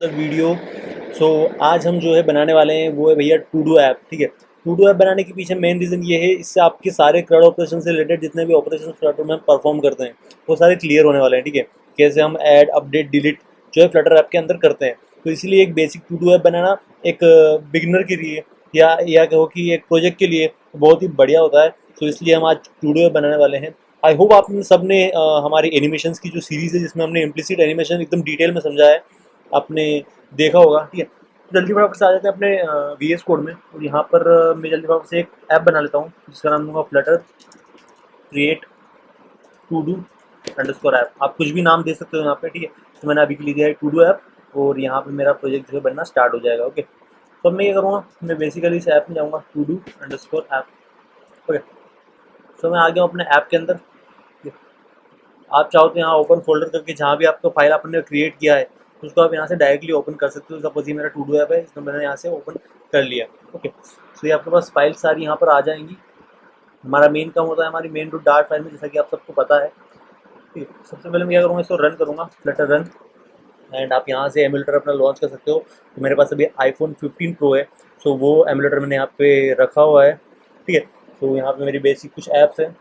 Video. आज हम जो है बनाने वाले हैं वो है भैया टू डू ऐप। ठीक है, टू डू ऐप बनाने के पीछे मेन रीज़न ये है, इससे आपके सारे क्राउड ऑपरेशन से रिलेटेड जितने भी ऑपरेशन फ्लटर में हम परफॉर्म करते हैं वो सारे क्लियर होने वाले हैं। ठीक है, कैसे हम ऐड अपडेट डिलीट जो है फ्लटर ऐप के अंदर करते हैं। तो इसलिए एक बेसिक टू डू ऐप बनाना एक बिगनर के लिए या कहो कि एक प्रोजेक्ट के लिए बहुत ही बढ़िया होता है। तो इसलिए हम आज टू डू ऐप बनाने वाले हैं। आई होप आप सब ने हमारी एनिमेशंस की जो सीरीज़ है जिसमें हमने इम्प्लिसिट एनिमेशन एकदम डिटेल में समझा है, आपने देखा होगा। ठीक है, तो जल्दी फटाफट से आ जाते हैं अपने वी एस कोड में। और यहाँ पर मैं जल्दी फटाफट से एक ऐप बना लेता हूँ जिसका नाम दूंगा Flutter create to do underscore app. आप कुछ भी नाम दे सकते हो यहाँ पे। ठीक है, तो मैंने अभी के लिए दिया है टू डू ऐप और यहाँ पे मेरा प्रोजेक्ट जो है बनना स्टार्ट हो जाएगा। ओके, तो अब मैं क्या करूँगा, मैं बेसिकली इस ऐप में जाऊँगा to do underscore app. Okay, तो मैं आ गया हूँ अपने ऐप के अंदर। आप चाहो तो यहाँ ओपन फोल्डर करके जहाँ भी आपका फाइल आपने क्रिएट किया है उसको आप यहाँ से डायरेक्टली ओपन कर सकते हो। सपोज ये मेरा टू डू ऐप है, इसको मैंने यहाँ से ओपन कर लिया। ओके, तो ये आपके पास फाइल सारी यहाँ पर आ जाएंगी। हमारा मेन काम होता है हमारी मेन डॉट डार्ट फाइल में, जैसा कि आप सबको पता है। ठीक है, सबसे पहले मैं क्या करूँगा, इसको रन करूँगा, फ्लटर रन। एंड आप यहाँ से एमुलेटर अपना लॉन्च कर सकते हो। तो मेरे पास अभी आईफोन 15 प्रो है, सो वो एमुलेटर मैंने यहाँ पे रखा हुआ है। ठीक है, तो यहाँ पे मेरी बेसिक कुछ ऐप्स हैं।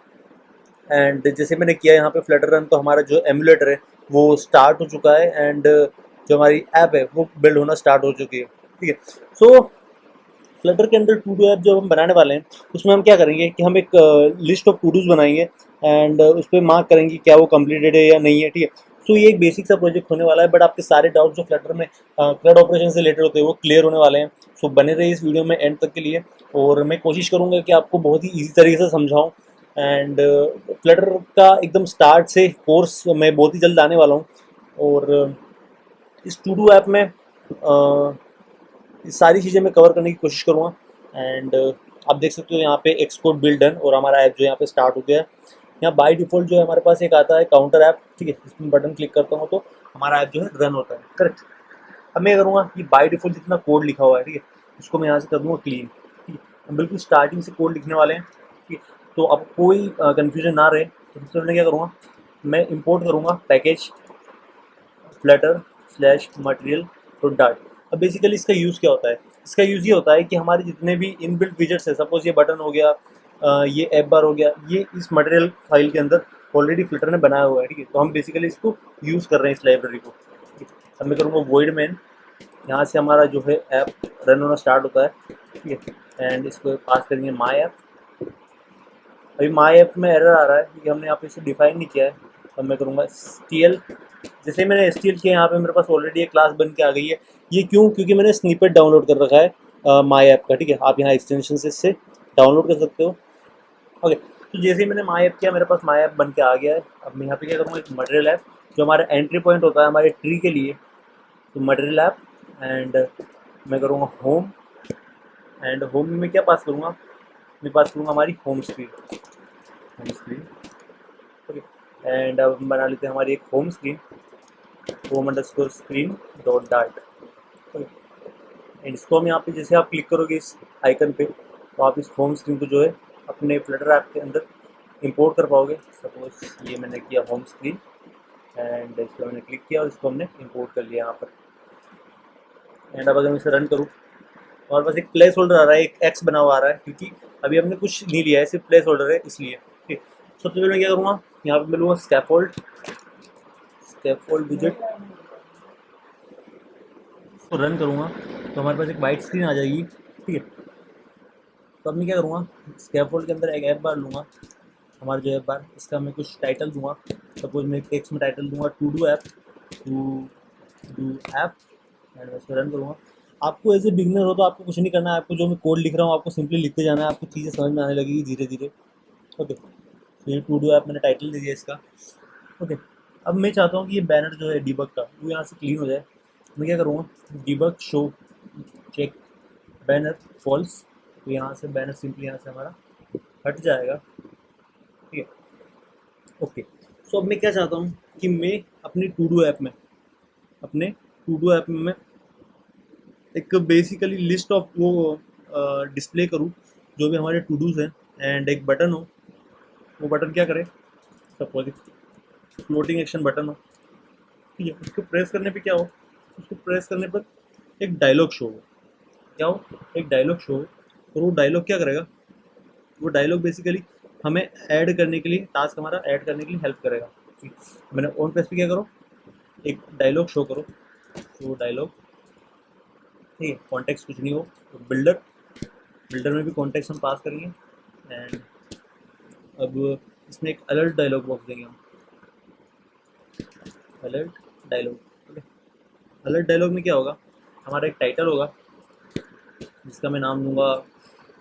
एंड जैसे मैंने किया यहाँ पे फ्लटर रन, तो हमारा जो एमुलेटर है वो स्टार्ट हो चुका है एंड जो हमारी ऐप है वो बिल्ड होना स्टार्ट हो चुकी है। ठीक है, सो फ्लटर के अंदर टू डू ऐप जो हम बनाने वाले हैं उसमें हम क्या करेंगे कि हम एक लिस्ट ऑफ टू डूज बनाएंगे एंड उस पर मार्क करेंगे क्या वो कंप्लीटेड है या नहीं है। ठीक है, सो ये एक बेसिक सा प्रोजेक्ट होने वाला है, बट आपके सारे डाउट जो फ्लटर में क्लड ऑपरेशन से रिलेटेड होते हैं वो क्लियर होने वाले हैं। सो बने रहिए इस वीडियो में एंड तक के लिए, और मैं कोशिश करूँगा कि आपको बहुत ही ईजी तरीके से समझाऊँ। एंड फ्लटर का एकदम स्टार्ट से कोर्स मैं बहुत ही जल्द आने वाला हूँ। और इस टू डू ऐप में ये सारी चीज़ें मैं कवर करने की कोशिश करूँगा। एंड आप देख सकते हो यहाँ पे एक्सपोर्ट बिल्ड डन और हमारा ऐप जो यहाँ पे स्टार्ट हो गया है। यहाँ बाय डिफ़ॉल्ट जो है हमारे पास एक आता है काउंटर ऐप। ठीक है, इसमें बटन क्लिक करता हूँ तो हमारा ऐप जो है रन होता है। करेक्ट, अब मैं करूँगा कि बाय डिफ़ॉल्ट जितना कोड लिखा हुआ है, ठीक है, उसको मैं यहाँ से कर दूँगा क्लीन। ठीक है, हम बिल्कुल स्टार्टिंग से कोड लिखने वाले हैं। ठीक है, तो अब कोई कन्फ्यूजन ना रहे, तो सबसे पहले क्या करूँगा, मैं इंपोर्ट करूँगा package Flutter slash material dot dart. अब बेसिकली इसका यूज़ क्या होता है, इसका यूज़ ये होता है कि हमारे जितने भी इनबिल्ट विजेट्स है, सपोज ये बटन हो गया, ये ऐप बार हो गया, ये इस मटेरियल फाइल के अंदर ऑलरेडी फ्लटर ने बनाया हुआ है। ठीक है, तो हम बेसिकली इसको यूज़ कर रहे हैं इस लाइब्रेरी को। ठीक है, अब मैं करूँगा वॉइड मैन, यहाँ से हमारा जो है ऐप रन होना स्टार्ट होता है। ठीक है, एंड इसको पास करेंगे माई ऐप। अभी माई ऐप में एरर आ रहा है क्योंकि हमने यहाँ पे इसे डिफाइन नहीं किया है। अब मैं करूँगा STL। जैसे मैंने STL किया, यहाँ पे मेरे पास ऑलरेडी एक क्लास बन के आ गई है। ये क्यों, क्योंकि मैंने स्निपेट डाउनलोड कर रखा है माई ऐप का। ठीक है, आप यहाँ एक्सटेंशन से इससे डाउनलोड कर सकते हो। ओके, तो जैसे ही मैंने माई ऐप किया, मेरे पास माई ऐप बन के आ गया है। अब मैं यहाँ पे क्या करूँगा, एक मटेरियल ऐप जो हमारा एंट्री पॉइंट होता है हमारे ट्री के लिए, तो मटेरियल ऐप। एंड मैं करूँगा होम, एंड होम में मैं क्या पास करूँगा, मैं पास करूँगा हमारी home screen. Home screen, okay, and अब हम बना लेते हैं हमारी एक home screen, home underscore screen dot dart. Okay, and इसको हम यहाँ पे जैसे आप क्लिक करोगे इस आइकन पे, तो आप इस होम स्क्रीन को जो है अपने फ्लटर ऐप के अंदर इंपोर्ट कर पाओगे। सपोज ये मैंने किया होम स्क्रीन एंड इस पर मैंने क्लिक किया और इसको हमने इंपोर्ट कर लिया यहाँ पर। एंड अब अगर मैं इसे रन करूँ, हमारे पास एक प्लेस होल्डर आ रहा है, एक एक्स बना हुआ आ रहा है, क्योंकि अभी हमने कुछ नहीं लिया है, सिर्फ प्लेस होल्डर है इसलिए। ठीक, सबसे पहले मैं क्या करूँगा, यहाँ पे मैं लूँगा स्कैफोल्ड, स्कैफोल्ड विजेट को रन करूँगा तो हमारे पास एक वाइट स्क्रीन आ जाएगी। ठीक है, तो अब मैं क्या करूँगा, स्कैफोल्ड के अंदर एक ऐप बार लूँगा, हमारा जो ऐप बार, इसका मैं कुछ टाइटल दूँगा। सपोज मैं टेक्स्ट में टाइटल दूँगा to do app, to do app, and मैं इसको रन करूँगा। आपको एज ए बिगनर हो तो आपको कुछ नहीं करना है, आपको जो मैं कोड लिख रहा हूँ आपको सिंपली लिखते जाना है, आपको चीज़ें समझ में आने लगेगी धीरे धीरे। ओके, तो ये टू डू ऐप मैंने टाइटल दे दिया इसका। ओके, अब मैं चाहता हूँ कि ये बैनर जो है डिबग का वो यहाँ से क्लीन हो जाए। मैं क्या करूँगा, debug show check banner false, तो यहाँ से बैनर सिंपली यहाँ से हमारा हट जाएगा। ठीक है, ओके, सो अब मैं क्या चाहता हूँ कि मैं अपनी टू डू ऐप में, अपने टू डू ऐप में मैं एक बेसिकली लिस्ट ऑफ वो डिस्प्ले करूँ जो भी हमारे टू डूज़ हैं, एंड एक बटन हो, वो बटन क्या करे, सपोज फ्लोटिंग एक्शन बटन हो। ठीक है, उसको प्रेस करने पे क्या हो, उसको प्रेस करने पर एक डायलॉग शो हो। क्या हो? एक डायलॉग शो हो। और वो डायलॉग क्या करेगा? वो डायलॉग बेसिकली हमें ऐड करने के लिए, टास्क हमारा ऐड करने के लिए हेल्प करेगा। मैंने ऑन प्रेस पे क्या करो, एक डायलॉग शो करो। तो डायलॉग, ठीक है, कॉन्टेक्स्ट कुछ नहीं हो तो बिल्डर, बिल्डर में भी कॉन्टेक्स्ट हम पास करेंगे। एंड अब इसमें एक अलर्ट डायलॉग बॉक्स देंगे हम, alert dialog. Okay, alert dialog में क्या होगा, हमारा एक टाइटल होगा जिसका मैं नाम दूंगा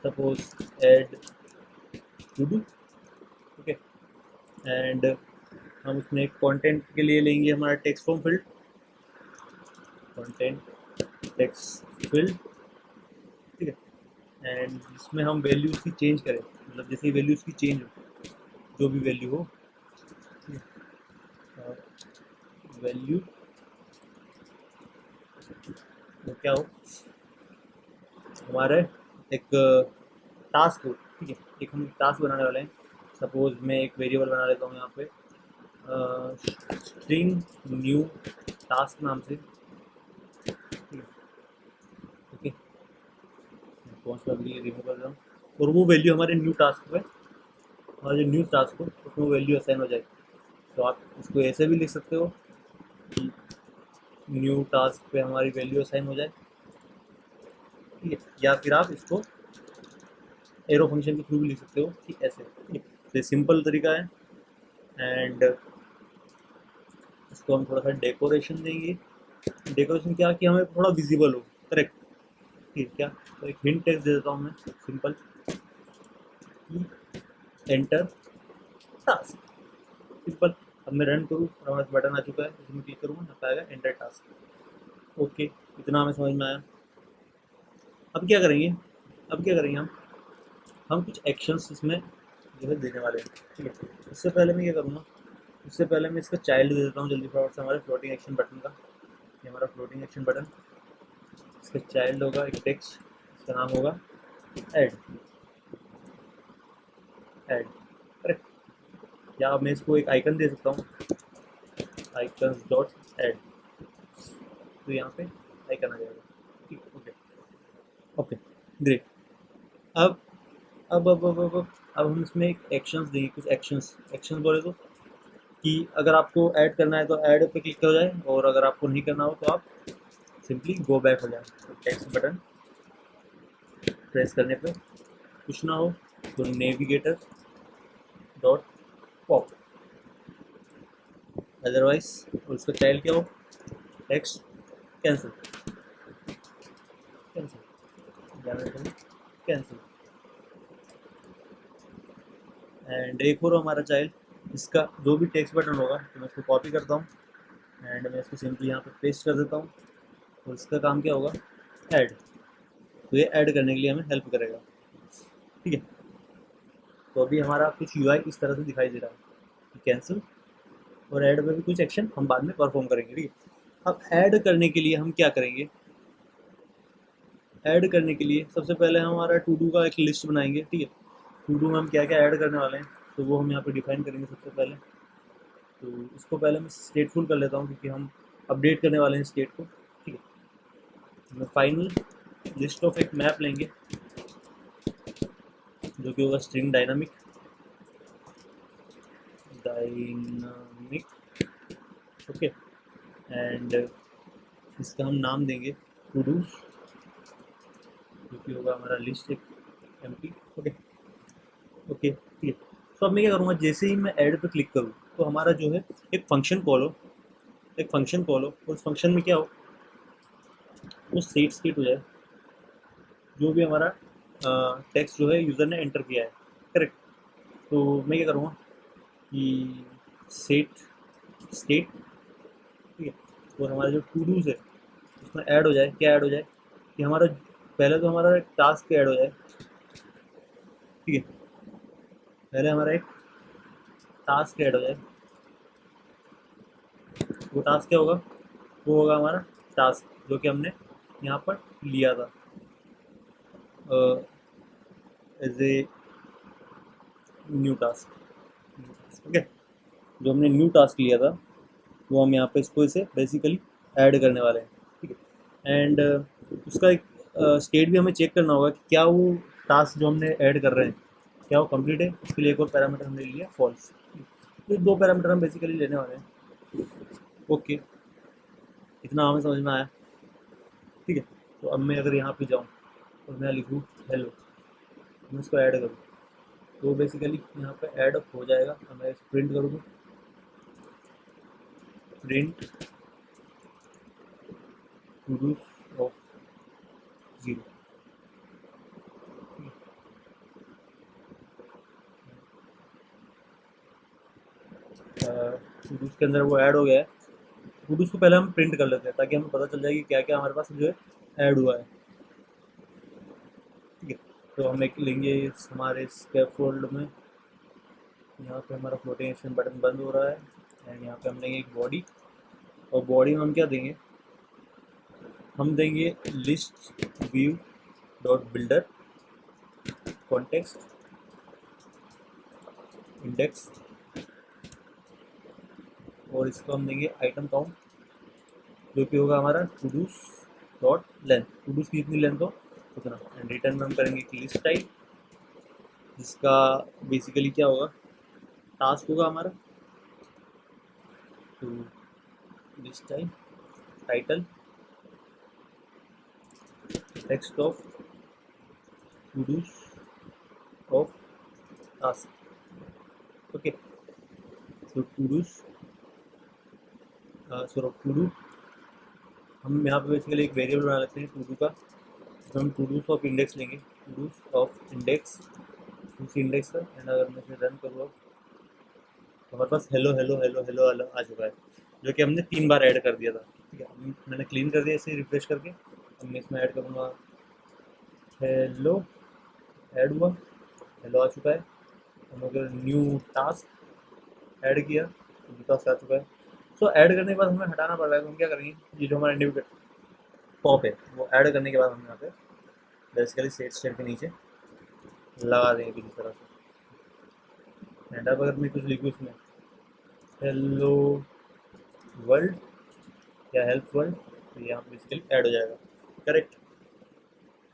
suppose add to do. Okay, and हम उसमें कंटेंट के लिए लेंगे हमारा text form field, content text field, ठीक है। एंड जिसमें हम वैल्यूज़ की चेंज करें, मतलब जैसे वैल्यूज़ की चेंज हो, जो भी वैल्यू हो, वैल्यू तो क्या हो, हमारे एक टास्क हो, ठीक है। एक हम टास्क बनाने वाले हैं। सपोज मैं एक वेरिएबल बना लेता हूँ यहाँ पे स्ट्रिंग न्यू टास्क नाम से, ठीक है। ओके, कौन सा वैल्यू रिमूव कर रहा हूँ, और वो वैल्यू हमारे न्यू टास्क पे, हमारा जो न्यू टास्क हो उसमें वो वैल्यू असाइन हो जाएगी। तो आप इसको ऐसे भी लिख सकते हो कि न्यू टास्क पे हमारी वैल्यू असाइन हो जाए, ठीक है। या फिर आप इसको एरो फंक्शन के थ्रू भी लिख सकते हो कि ऐसे, ठीक है। तो ये सिंपल तरीका है। एंड इसको हम थोड़ा सा डेकोरेशन देंगे। डेकोरेशन क्या कि हमें थोड़ा विजिबल हो, करेक्ट, ठीक है। क्या, तो एक हिंट टेक्स्ट दे देता हूँ मैं, सिंपल एंटर टास्क, सिंपल। अब मैं रन करूँ और हमारे बटन आ चुका है, इसमें क्लिक करूँगा, यहाँ पे आएगा एंटर टास्क। ओके, इतना हमें समझ में आया। अब क्या करेंगे, अब क्या करेंगे हम कुछ एक्शंस इसमें जो है देने वाले हैं, ठीक है। उससे पहले मैं क्या करूँगा, उससे पहले मैं इसका चाइल्ड दे देता हूँ जल्दी फटाफट से हमारे फ्लोटिंग एक्शन बटन का। ये हमारा फ्लोटिंग एक्शन बटन, इसका चाइल्ड होगा एक टेक्स्ट, इसका नाम होगा ऐड, ऐड, करेक्ट। या अब मैं इसको एक आइकन दे सकता हूँ, आइकन डॉट ऐड, तो यहाँ पे आइकन आ जाएगा, ठीक है। Okay, okay, great. अब अब हम इसमें एक एक्शंस देंगे, कुछ एक्शंस, एक्शंस बोले तो कि अगर आपको ऐड करना है तो ऐड पे क्लिक हो जाए, और अगर आपको नहीं करना हो तो आप सिंपली गो बैक हो जाए। तो टेक्स्ट बटन प्रेस करने पे कुछ ना हो तो नेविगेटर डॉट पॉप, अदरवाइज, और उसका चाइल्ड क्या हो, text cancel, cancel, cancel. And एक और हमारा चाइल्ड, इसका जो भी टेक्स्ट बटन होगा तो मैं इसको कॉपी करता हूँ एंड मैं इसको सिंपली यहाँ पे पेस्ट कर देता हूँ, और इसका काम क्या होगा, ऐड। तो ये ऐड करने के लिए हमें हेल्प करेगा, ठीक है। तो अभी हमारा कुछ यूआई इस तरह से दिखाई दे रहा है, कैंसिल और ऐड में भी कुछ एक्शन हम बाद में परफॉर्म करेंगे, ठीक है। अब ऐड करने के लिए हम क्या करेंगे, ऐड करने के लिए सबसे पहले हम हमारा टू डू का एक लिस्ट बनाएंगे, ठीक है। टू डू में हम क्या क्या ऐड करने वाले हैं तो वो हम यहाँ पे डिफाइन करेंगे सबसे पहले। तो इसको पहले मैं स्टेटफुल कर लेता हूँ क्योंकि हम अपडेट करने वाले हैं स्टेट को, ठीक है। मैं फाइनल लिस्ट ऑफ एक मैप लेंगे जो कि होगा string dynamic, dynamic, okay. And इसका हम नाम देंगे टू डू, जो कि होगा हमारा लिस्ट एक एम्प्टी, ओके, ओके, ठीक है। तो अब मैं क्या करूँगा, जैसे ही मैं ऐड पे क्लिक करूँ तो हमारा जो है एक फंक्शन कॉल हो, एक फंक्शन कॉल हो, और उस फंक्शन में क्या हो, वो सेट स्टेट हो जाए जो भी हमारा टेक्स्ट जो है यूज़र ने एंटर किया है, करेक्ट। तो मैं क्या करूँगा कि सेट स्टेट, ठीक है, और हमारा जो टू डूज़ है उसमें ऐड हो जाए, क्या ऐड हो जाए कि हमारा पहले तो हमारा एक टास्क ऐड हो जाए, ठीक है। पहले हमारा एक टास्क ऐड हो जाए, वो टास्क क्या होगा, वो होगा हमारा टास्क जो कि हमने यहाँ पर लिया था as a new task, okay. जो हमने न्यू टास्क लिया था वो हम यहाँ पे इसको इसे बेसिकली ऐड करने वाले हैं, एंड उसका एक स्टेट भी हमें चेक करना होगा कि क्या वो टास्क जो हमने ऐड कर रहे हैं क्या वो कंप्लीट है। उसके लिए एक और पैरामीटर हमने लिया फॉल्स। तो दो पैरामीटर हम बेसिकली लेने वाले हैं। ओके, इतना हमें समझ में आया। ठीक है, तो अब मैं अगर यहाँ पे जाऊँ और मैं लिखूँ हेलो, मैं इसको ऐड करूँ तो बेसिकली यहाँ पे ऐड हो जाएगा। तो मैं इसको प्रिंट करूँगा, प्रिंट टू ऑफ 0। टू के अंदर वो ऐड हो गया है। टू को पहले हम प्रिंट कर लेते हैं ताकि हमें पता चल जाए कि क्या क्या हमारे पास जो है ऐड हुआ है। ठीक है, तो हम एक लेंगे हमारे स्कैफोल्ड में, यहाँ पे हमारा फ्लोटेशन बटन बंद हो रहा है एंड यहाँ पे हम लेंगे एक बॉडी। और बॉडी में हम क्या देंगे, हम देंगे list view dot builder context index, और इसको हम देंगे आइटम काउंट जो कि होगा हमारा to dos dot length, to dos की जितनी लेंथ हो उतना। एंड रिटर्न में हम करेंगे एक लिस्ट टाइप जिसका बेसिकली क्या होगा, टास्क होगा हमारा। तो list type title text of to dos of task. Okay, so to dos so to do हम यहाँ पे बेसिकली एक वेरिएबल बना लेते हैं टू डू का। तो हम टू डूज ऑफ इंडेक्स लेंगे, टू डूज ऑफ इंडेक्स उस इंडेक्स का। एंड अगर मैं इसे रन करूँ तो हमारे पास hello hello hello hello hello आ चुका है, जो कि हमने 3 बार ऐड कर दिया था। ठीक है, मैंने क्लीन कर दिया इसे रिफ्रेश करके। अब मैं इसमें ऐड करूँगा हेलो, ऐड हुआ, हेलो आ चुका है। हम अगर न्यू टास्क ऐड किया तो टास्क आ चुका है। सो ऐड करने के बाद हमें हटाना पड़ रहा है, तो हम क्या करेंगे, ये जो हमारा इंडिविजुअल पॉप है वो ऐड करने के बाद हम यहाँ पे बेसिकली सेट स्टेट के नीचे लगा देंगे किसी तरह से। एंड अब अगर मैं कुछ लिखूँ इसमें हेलो वर्ल्ड या हेल्प वर्ल्ड, तो यहाँ पे बेसिकली ऐड हो जाएगा। करेक्ट,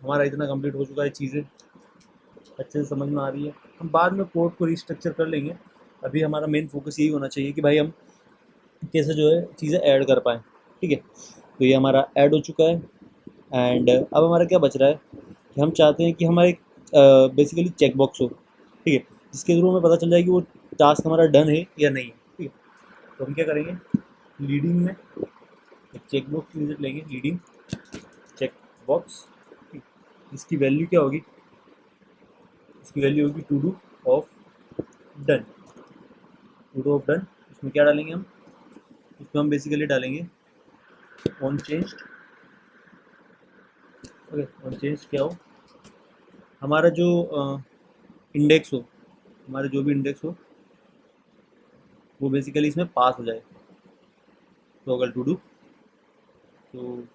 हमारा इतना कंप्लीट हो चुका है, चीज़ें अच्छे से समझ में आ रही है। हम बाद में कोड को रिस्ट्रक्चर कर लेंगे, अभी हमारा मेन फोकस यही होना चाहिए कि भाई हम कैसे जो है चीज़ें ऐड कर पाएँ। ठीक है, तो ये हमारा ऐड हो चुका है। एंड अब हमारा क्या बच रहा है कि हम चाहते हैं कि हमारे बेसिकली चेक बॉक्स हो, ठीक है, जिसके थ्रू हमें पता चल जाए कि वो टास्क हमारा डन है या नहीं है। ठीक है, तो हम क्या करेंगे, लीडिंग में एक चेक बॉक्स विजिट लेंगे, लीडिंग चेक बॉक्स। इसकी वैल्यू क्या होगी, इसकी वैल्यू होगी to do of done. To do of done, इसमें क्या डालेंगे हम, इसमें हम बेसिकली डालेंगे on changed. Okay, on change क्या हो, हमारा जो इंडेक्स हो, हमारा जो भी इंडेक्स हो वो बेसिकली इसमें पास हो जाए। तो अगर टू डू, तो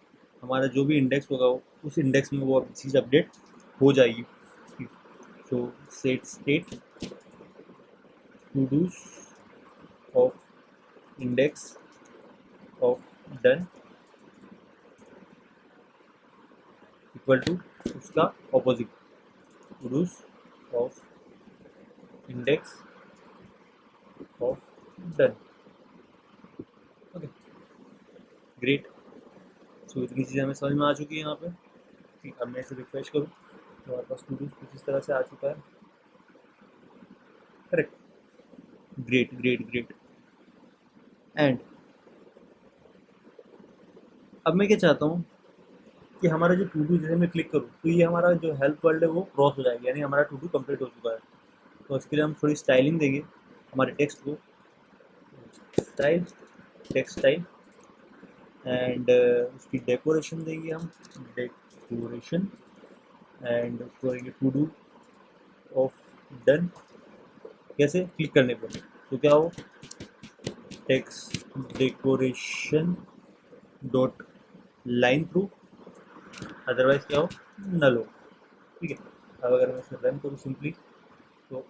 हमारा जो भी इंडेक्स होगा उस इंडेक्स में वो चीज़ अपडेट हो जाएगी। So set state to dos of index of done equal to उसका opposite, to dos of index of done. Okay, great. So इतनी चीज़ें हमें समझ में आ चुकी है यहाँ पे। ठीक, अब मैं इसे रिफ्रेश करूँ तो हमारे पास टू डूज कुछ इस तरह से आ चुका है। Correct, great great great. And अब मैं क्या चाहता हूँ कि हमारा जो टू डू जैसे मैं क्लिक करूँ तो ये हमारा जो हेल्प वर्ल्ड है वो क्रॉस हो जाएगी, यानी हमारा टू डू कंप्लीट हो चुका है। तो इसके लिए हम थोड़ी स्टाइलिंग देंगे हमारे टेक्स्ट को, स्टाइल टेक्स्ट स्टाइल। एंड उसकी डेकोरेशन देंगे हम, डेकोरेशन। एंड उसको देंगे टू डू ऑफ डन। कैसे, क्लिक करने पर तो क्या हो, text decoration dot line through, otherwise क्या हो, नल हो। ठीक है, अब अगर मैं इसे रन करूँ सिंपली तो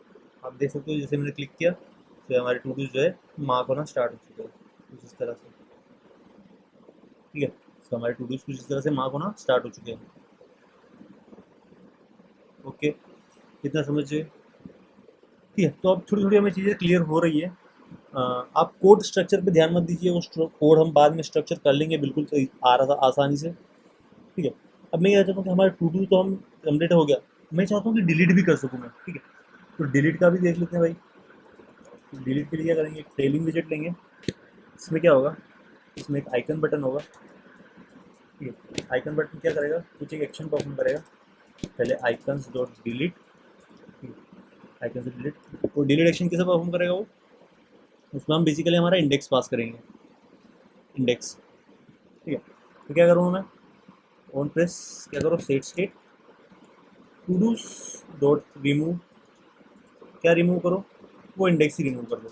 आप देख सकते हो जैसे मैंने क्लिक किया तो हमारे टू डूज जो है मार्क होना स्टार्ट हो चुके हैं कुछ इस तरह से। ठीक है, तो हमारे टू डूज कुछ इस तरह से मार्क होना स्टार्ट हो चुके हैं। ओके, इतना समझिए। ठीक है, तो अब थोड़ी थोड़ी हमें चीज़ें क्लियर हो रही है। आप कोड स्ट्रक्चर पे ध्यान मत दीजिए, वो कोड हम बाद में स्ट्रक्चर कर लेंगे बिल्कुल आसानी से। ठीक है, अब मैं ये चाहता हूँ कि हमारा टू डू तो हम कंप्लीट हो गया, मैं चाहता हूँ कि डिलीट भी कर सकूँ मैं। ठीक है, तो डिलीट का भी देख लेते हैं भाई। डिलीट के लिए क्या करेंगे, एक ट्रेलिंग विजेट लेंगे। इसमें क्या होगा, इसमें एक आइकन बटन होगा। ठीक है, आइकन बटन क्या करेगा, कुछ एक एक्शन परफॉर्म करेगा। पहले आइकन्स डॉट डिलीट, आइकन से डिलीट, वो डिलीट एक्शन कैसे परफॉर्म करेगा वो, उसमें हम बेसिकली हमारा इंडेक्स पास करेंगे, इंडेक्स। ठीक है, तो क्या करूँगा मैं, ऑन प्रेस क्या करो, set state to dos dot remove, क्या रिमूव करो, वो इंडेक्स ही रिमूव कर दो।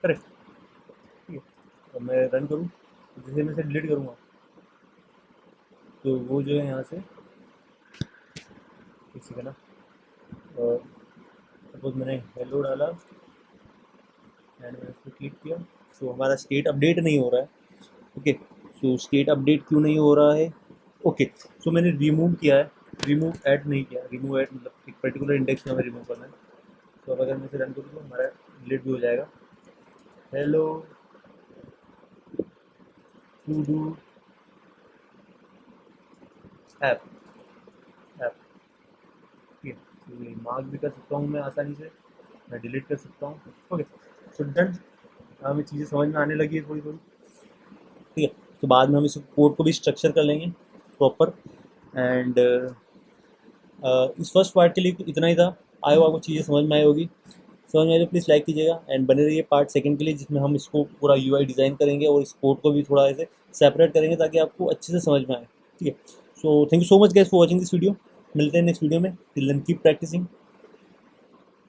करेक्ट। ठीक है, तो मैं रन करूँ, तो जैसे मैं इसे डिलीट करूँगा तो वो जो है यहाँ से, एक सेकेंड ना, सपोज मैंने हेलो डाला एंड मैंने इसको क्लिक किया, तो हमारा स्टेट अपडेट नहीं हो रहा है। ओके, सो स्टेट अपडेट क्यों नहीं हो रहा है। ओके, सो मैंने रिमूव किया है, रिमूव ऐड नहीं किया। रिमूव ऐड मतलब एक पर्टिकुलर इंडेक्स में हमें रिमूव करना है। तो अब अगर मैं इसे रन करूँ तो हमारा डिलीट भी हो जाएगा। Hello to do app, app. ठीक है, तो ये मार्क भी कर सकता हूँ मैं आसानी से, मैं डिलीट कर सकता हूँ। ओके, सो डन, हमें चीज़ें समझ में आने लगी है थोड़ी थोड़ी। ठीक है, तो बाद में हम इस कोड को भी स्ट्रक्चर कर लेंगे प्रॉपर। एंड इस फर्स्ट पार्ट के लिए इतना ही था। आई होप आपको चीज़ें समझ में आई होगी। समझ में आए तो प्लीज़ लाइक कीजिएगा एंड बने रहिए पार्ट सेकंड के लिए, जिसमें हम इसको पूरा यूआई डिज़ाइन करेंगे और इस कोड को भी थोड़ा ऐसे सेपरेट करेंगे ताकि आपको अच्छे से समझ में आए। ठीक है, so thank you so much guys for watching this video. मिलते हैं नेक्स्ट वीडियो में। Till then keep practising.